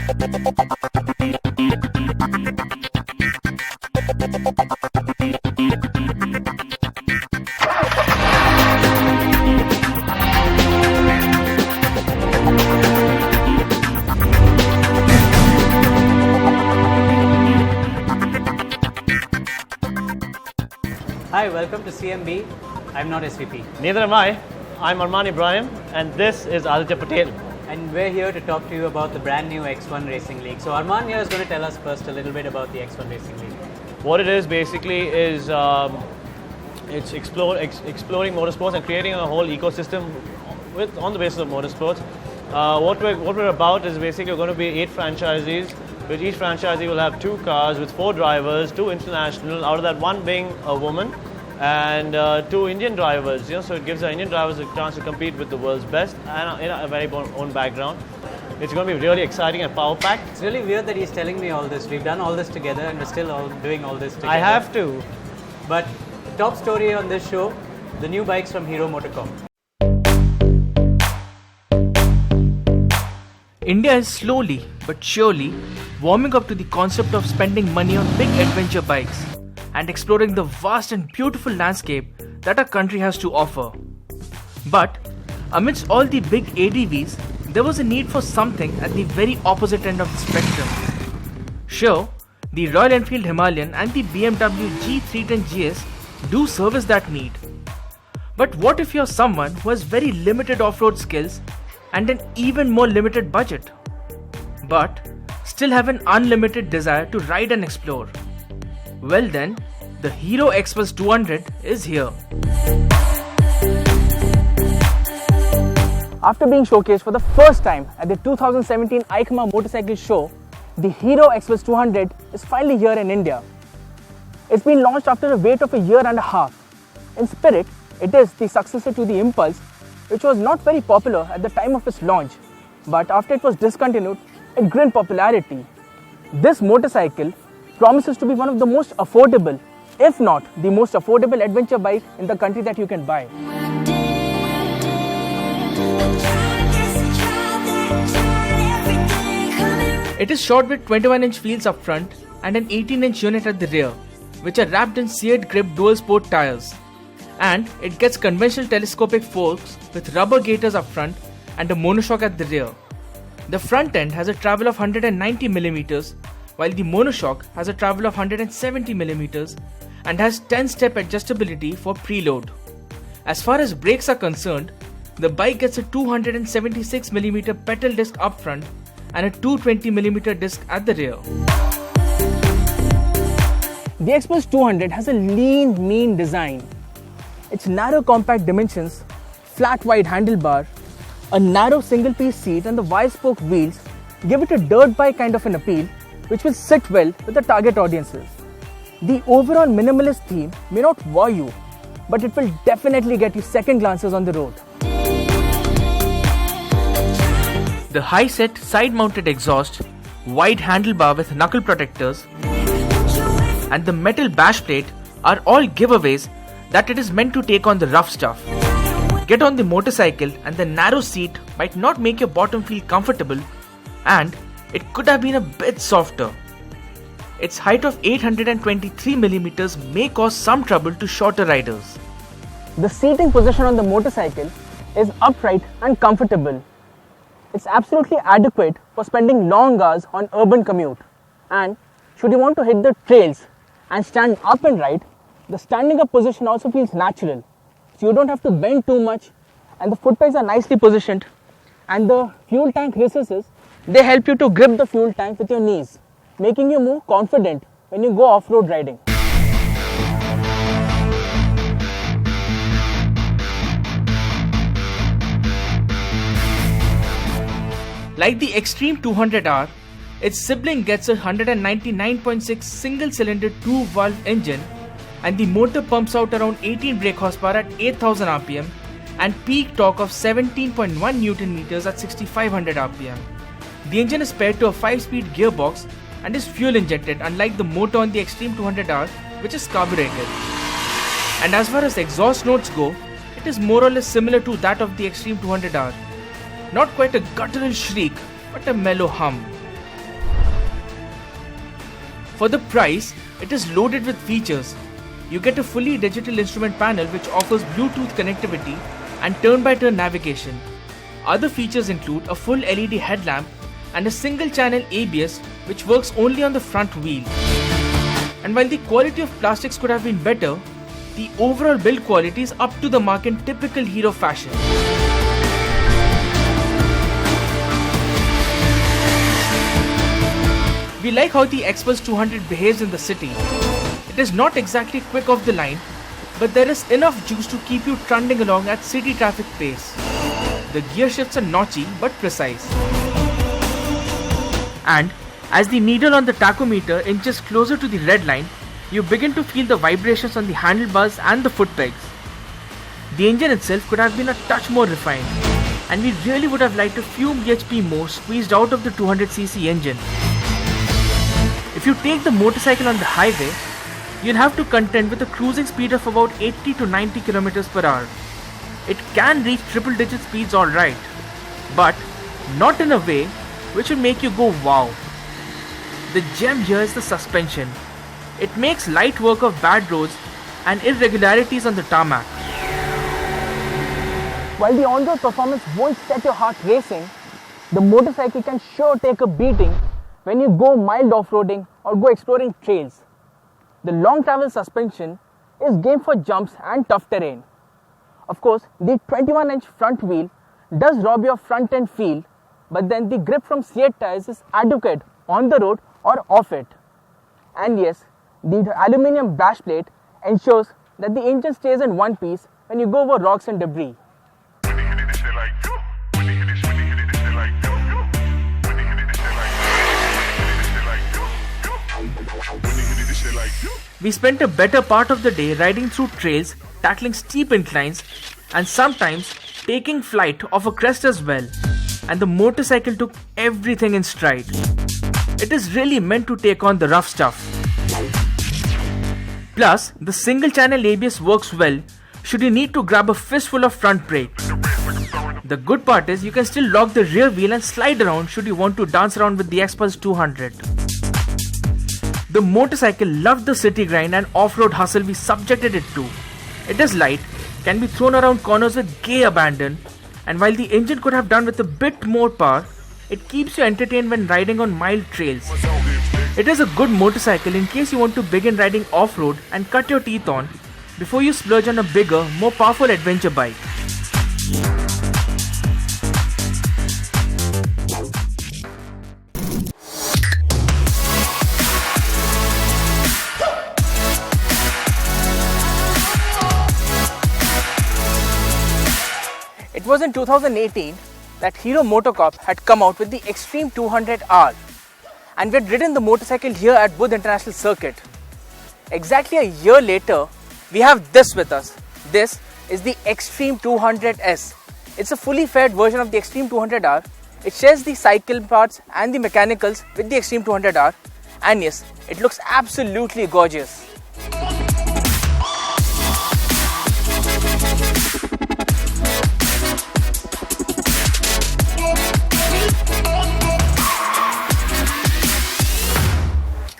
Hi, welcome to CMB. I'm not SVP. Neither am I. I'm Arman Ibrahim and this is Aditya Patel. And we're here to talk to you about the brand new X1 Racing League. So Arman here is going to tell us first a little bit about the X1 Racing League. What it is basically is it's exploring motorsports and creating a whole ecosystem on the basis of motorsports. What we're about is basically going to be 8 franchisees, which each franchisee will have 2 cars with 4 drivers, 2 international, out of that 1 being a woman, and 2 Indian drivers. So it gives the Indian drivers a chance to compete with the world's best and in a very own background. It's going to be really exciting and power-packed. It's really weird that he's telling me all this. We've done all this together and we're still all doing all this together. I have to. But top story on this show, the new bikes from Hero MotoCorp. India is slowly but surely warming up to the concept of spending money on big adventure bikes and exploring the vast and beautiful landscape that our country has to offer. But amidst all the big ADVs, there was a need for something at the very opposite end of the spectrum. Sure, the Royal Enfield Himalayan and the BMW G310 GS do service that need. But what if you're someone who has very limited off-road skills and an even more limited budget, but still have an unlimited desire to ride and explore? Well then, the Hero XPulse 200 is here. After being showcased for the first time at the 2017 EICMA motorcycle show, the Hero XPulse 200 is finally here in India. It's been launched after a wait of a year and a half. In spirit, it is the successor to the Impulse, which was not very popular at the time of its launch, but after it was discontinued, it gained popularity. This motorcycle promises to be one of the most affordable, if not the most affordable adventure bike in the country that you can buy. It is shot with 21-inch wheels up front and an 18-inch unit at the rear, which are wrapped in seared grip dual sport tires. And it gets conventional telescopic forks with rubber gaiters up front and a monoshock at the rear. The front end has a travel of 190mm, while the monoshock has a travel of 170mm and has 10-step adjustability for preload. As far as brakes are concerned, the bike gets a 276mm pedal disc up front and a 220mm disc at the rear. The XPulse 200 has a lean, mean design. Its narrow compact dimensions, flat wide handlebar, a narrow single piece seat and the wide spoke wheels give it a dirt bike kind of an appeal, which will sit well with the target audiences. The overall minimalist theme may not wow you, but it will definitely get you second glances on the road. The high-set side-mounted exhaust, wide handlebar with knuckle protectors, and the metal bash plate are all giveaways that it is meant to take on the rough stuff. Get on the motorcycle and the narrow seat might not make your bottom feel comfortable, and it could have been a bit softer. Its height of 823mm may cause some trouble to shorter riders. The seating position on the motorcycle is upright and comfortable. It's absolutely adequate for spending long hours on urban commute. And should you want to hit the trails and stand up and ride, the standing up position also feels natural. So you don't have to bend too much, and the foot pegs are nicely positioned. And the fuel tank recesses, they help you to grip the fuel tank with your knees, making you more confident when you go off-road riding. Like the Xtreme 200R, its sibling gets a 199.6 single-cylinder 2-valve engine, and the motor pumps out around 18 brake horsepower at 8000 rpm and peak torque of 17.1 Nm at 6500 rpm. The engine is paired to a 5-speed gearbox and is fuel injected, unlike the motor on the Xtreme 200R, which is carbureted. And as far as exhaust notes go, it is more or less similar to that of the Xtreme 200R. Not quite a guttural shriek, but a mellow hum. For the price, it is loaded with features. You get a fully digital instrument panel which offers Bluetooth connectivity and turn-by-turn navigation. Other features include a full LED headlamp and a single-channel ABS which works only on the front wheel. And while the quality of plastics could have been better, the overall build quality is up to the mark in typical Hero fashion. We like how the XPulse 200 behaves in the city. It is not exactly quick off the line, but there is enough juice to keep you trundling along at city traffic pace. The gear shifts are notchy but precise. And as the needle on the tachometer inches closer to the red line, you begin to feel the vibrations on the handlebars and the foot pegs. The engine itself could have been a touch more refined, and we really would have liked a few bhp more squeezed out of the 200cc engine. If you take the motorcycle on the highway, you'll have to contend with a cruising speed of about 80 to 90 km per hour. It can reach triple digit speeds alright, but not in a way which will make you go wow. The gem here is the suspension. It makes light work of bad roads and irregularities on the tarmac. While the on-road performance won't set your heart racing, the motorcycle can sure take a beating when you go mild off-roading or go exploring trails. The long travel suspension is game for jumps and tough terrain. Of course, the 21-inch front wheel does rob your front end feel, but then the grip from Seat tires is adequate on the road or off it. And yes, the aluminium dash plate ensures that the engine stays in one piece when you go over rocks and debris. We spent a better part of the day riding through trails, tackling steep inclines, and sometimes taking flight off a crest as well. And the motorcycle took everything in stride. It is really meant to take on the rough stuff. Plus, the single channel ABS works well should you need to grab a fistful of front brake. The good part is you can still lock the rear wheel and slide around should you want to dance around with the XPulse 200. The motorcycle loved the city grind and off-road hustle we subjected it to. It is light, can be thrown around corners with gay abandon, and while the engine could have done with a bit more power, it keeps you entertained when riding on mild trails. It is a good motorcycle in case you want to begin riding off-road and cut your teeth on before you splurge on a bigger, more powerful adventure bike. It was in 2018 that Hero MotoCorp had come out with the Xtreme 200R, and we had ridden the motorcycle here at Budh International Circuit. Exactly a year later, we have this with us. This is the Xtreme 200s. It's a fully faired version of the Xtreme 200R. It shares the cycle parts and the mechanicals with the Xtreme 200R, and yes, it looks absolutely gorgeous.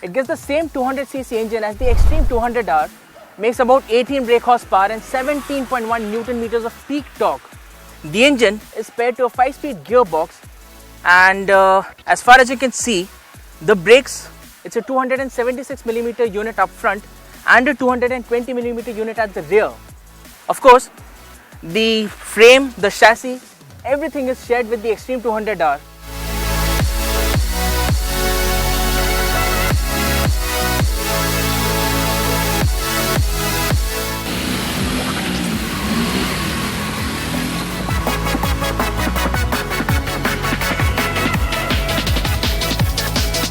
It gets the same 200cc engine as the Xtreme 200R, makes about 18 brake horsepower and 17.1 Newton meters of peak torque. The engine is paired to a 5-speed gearbox, and as far as you can see, the brakes, it's a 276mm unit up front and a 220mm unit at the rear. Of course, the frame, the chassis, everything is shared with the Xtreme 200R.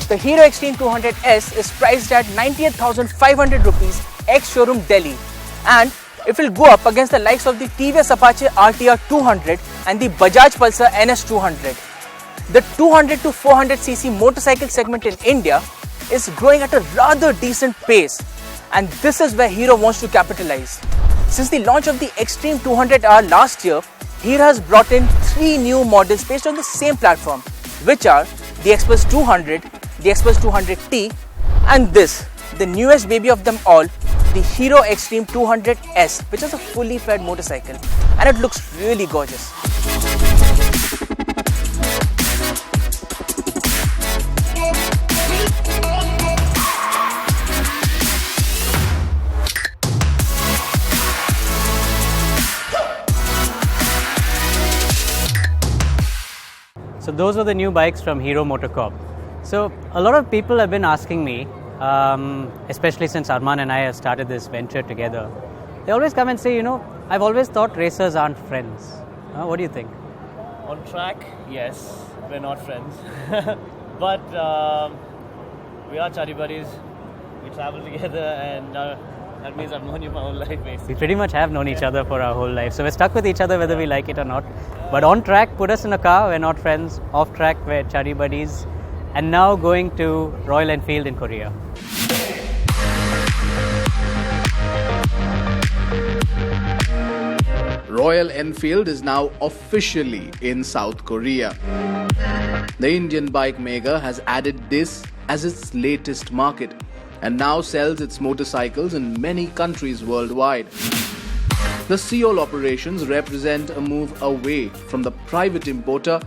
The Hero Xtreme 200s is priced at 98,500 rupees ex-showroom Delhi, and it will go up against the likes of the TVS Apache RTR 200 and the Bajaj Pulsar NS 200. The 200 to 400cc motorcycle segment in India is growing at a rather decent pace, and this is where Hero wants to capitalize. Since the launch of the Xtreme 200R last year, Hero has brought in 3 new models based on the same platform, which are the XPulse 200, the XPulse 200T And this, the newest baby of them all, the Hero Xtreme 200s, which is a fully fed motorcycle, and it looks really gorgeous. So those were the new bikes from Hero MotoCorp. So a lot of people have been asking me, especially since Arman and I have started this venture together, they always come and say, you know, I've always thought racers aren't friends. What do you think? On track, yes, we're not friends. But we are chari buddies. We travel together, and that means I've known you my whole life, basically. We pretty much have known each other for our whole life. So we're stuck with each other whether we like it or not. But on track, put us in a car, we're not friends. Off track, we're chari buddies. And now going to Royal Enfield in Korea. Royal Enfield is now officially in South Korea. The Indian bike maker has added this as its latest market and now sells its motorcycles in many countries worldwide. The Seoul operations represent a move away from the private importer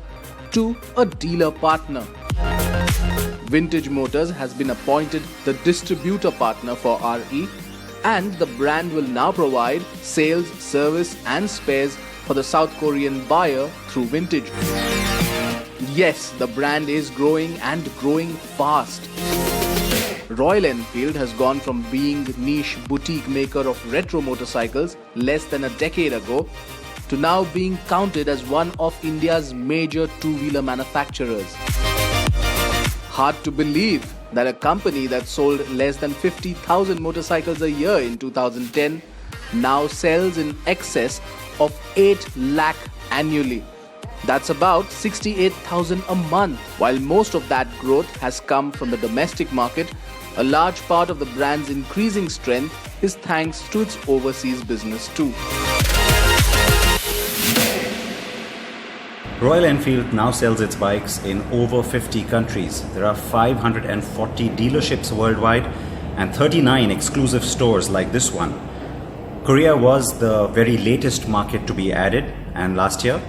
to a dealer partner. Vintage Motors has been appointed the distributor partner for RE, and the brand will now provide sales, service and spares for the South Korean buyer through Vintage. Yes, the brand is growing and growing fast. Royal Enfield has gone from being the niche boutique maker of retro motorcycles less than a decade ago to now being counted as one of India's major two-wheeler manufacturers. Hard to believe that a company that sold less than 50,000 motorcycles a year in 2010 now sells in excess of 8 lakh annually. That's about 68,000 a month. While most of that growth has come from the domestic market, a large part of the brand's increasing strength is thanks to its overseas business too. Royal Enfield now sells its bikes in over 50 countries. There are 540 dealerships worldwide and 39 exclusive stores like this one. Korea was the very latest market to be added, and last year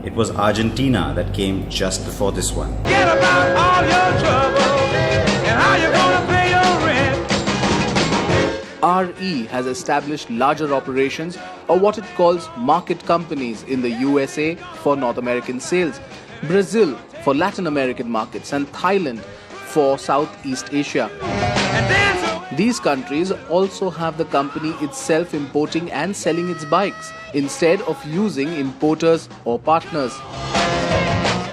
it was Argentina that came just before this one. Forget about all your troubles and how you're gonna pay your rent. RE has established larger operations, or what it calls market companies, in the USA for North American sales, Brazil for Latin American markets, and Thailand for Southeast Asia. These countries also have the company itself importing and selling its bikes instead of using importers or partners.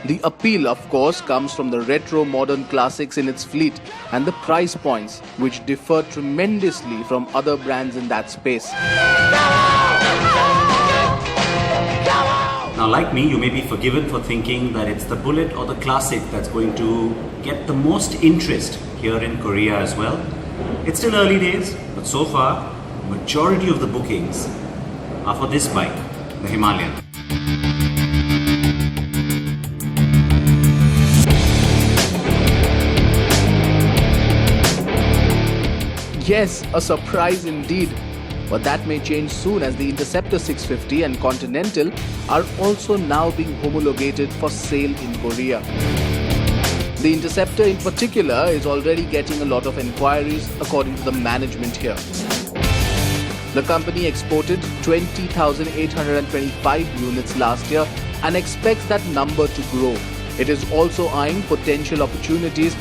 The appeal, of course, comes from the retro modern classics in its fleet and the price points, which differ tremendously from other brands in that space. Now, like me, you may be forgiven for thinking that it's the Bullet or the Classic that's going to get the most interest here in Korea as well. It's still early days, but so far, majority of the bookings are for this bike, the Himalayan. Yes, a surprise indeed. But that may change soon, as the Interceptor 650 and Continental are also now being homologated for sale in Korea. The Interceptor in particular is already getting a lot of inquiries according to the management here. The company exported 20,825 units last year and expects that number to grow. It is also eyeing potential opportunities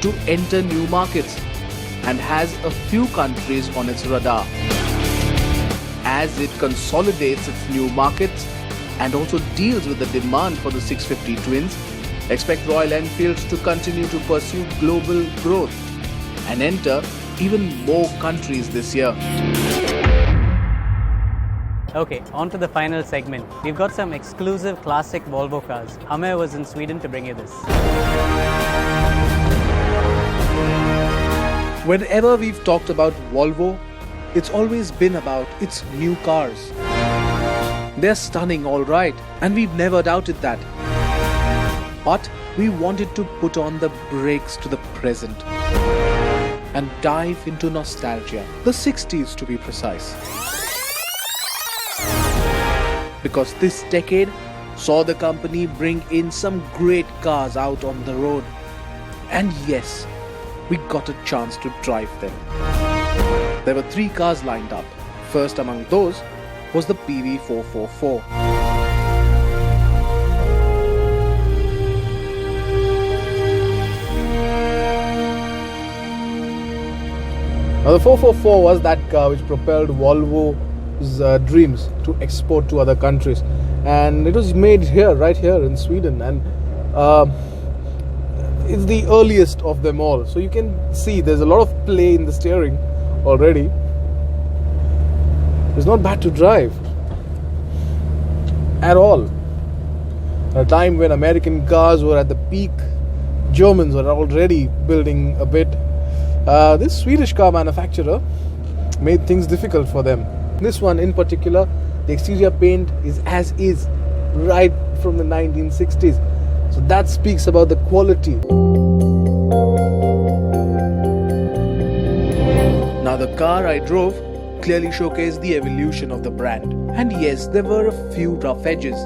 to enter new markets and has a few countries on its radar. As it consolidates its new markets and also deals with the demand for the 650 twins, expect Royal Enfield to continue to pursue global growth and enter even more countries this year. Okay, on to the final segment. We've got some exclusive classic Volvo cars. Amer was in Sweden to bring you this. Whenever we've talked about Volvo, it's always been about its new cars. They're stunning, all right, and we've never doubted that. But we wanted to put on the brakes to the present. and dive into nostalgia, the 60s to be precise. Because this decade saw the company bring in some great cars out on the road. And yes, we got a chance to drive them. There were 3 cars lined up. First among those was the PV444. Now the 444 was that car which propelled Volvo's dreams to export to other countries, and it was made here, right here in Sweden, and it's the earliest of them all. So you can see there's a lot of play in the steering already. It's not bad to drive at all. At a time when American cars were at the peak, Germans were already building a bit. This Swedish car manufacturer made things difficult for them. This one in particular, the exterior paint is as is, right from the 1960s. So that speaks about the quality. Now the car I drove clearly showcased the evolution of the brand. And yes, there were a few rough edges,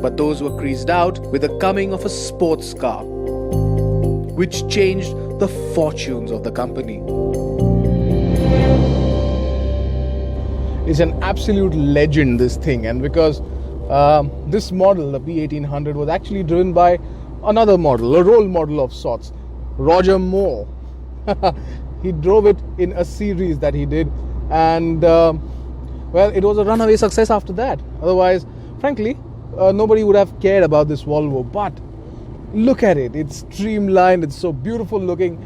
but those were creased out with the coming of a sports car, which changed the fortunes of the company. It's an absolute legend, this thing, and because this model, the P1800, was actually driven by another model, a role model of sorts, Roger Moore. He drove it in a series that he did, and well, it was a runaway success after that. Otherwise, frankly, nobody would have cared about this Volvo. But look at it, it's streamlined, it's so beautiful looking,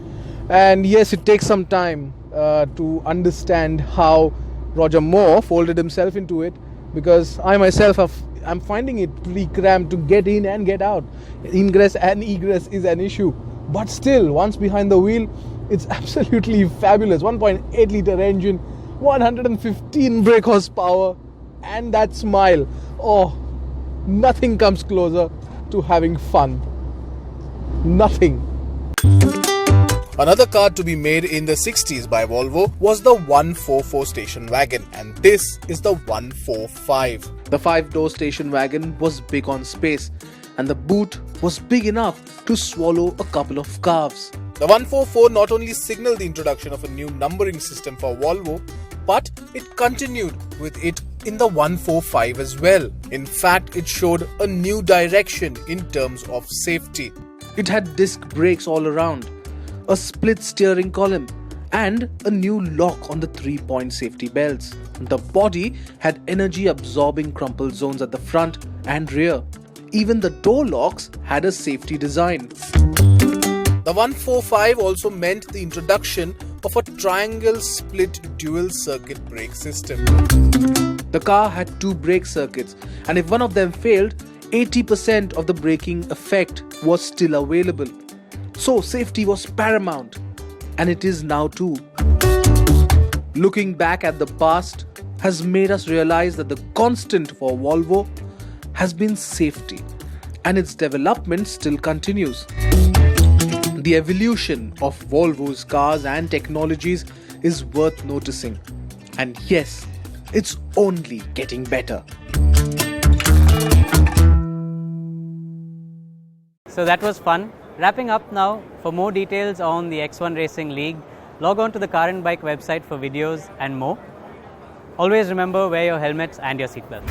and yes, it takes some time to understand how Roger Moore folded himself into it, because I myself I'm finding it pretty cramped to get in and get out. Ingress and egress is an issue, but still, once behind the wheel, it's absolutely fabulous. 1.8 litre engine, 115 brake horsepower, and that smile. Oh, nothing comes closer to having fun. Nothing. Another car to be made in the 60s by Volvo was the 144 station wagon, and this is the 145. The 5-door station wagon was big on space, and the boot was big enough to swallow a couple of calves. The 144 not only signaled the introduction of a new numbering system for Volvo, but it continued with it in the 145 as well. In fact, it showed a new direction in terms of safety. It had disc brakes all around, a split steering column, and a new lock on the 3-point safety belts. The body had energy absorbing crumple zones at the front and rear. Even the door locks had a safety design. The 145 also meant the introduction of a triangle split dual circuit brake system. The car had 2 brake circuits, and if one of them failed, 80% of the braking effect was still available. So safety was paramount, and it is now too. Looking back at the past has made us realize that the constant for Volvo has been safety, and its development still continues. The evolution of Volvo's cars and technologies is worth noticing, and yes, it's only getting better. So that was fun. Wrapping up now. For more details on the X1 Racing League, log on to the Car and Bike website for videos and more. Always remember, wear your helmets and your seatbelts.